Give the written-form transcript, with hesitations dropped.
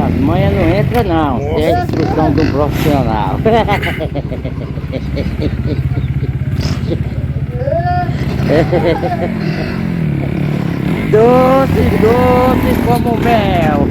as manhas não entra não, sem a instrução de um profissional. Doce, doce como mel.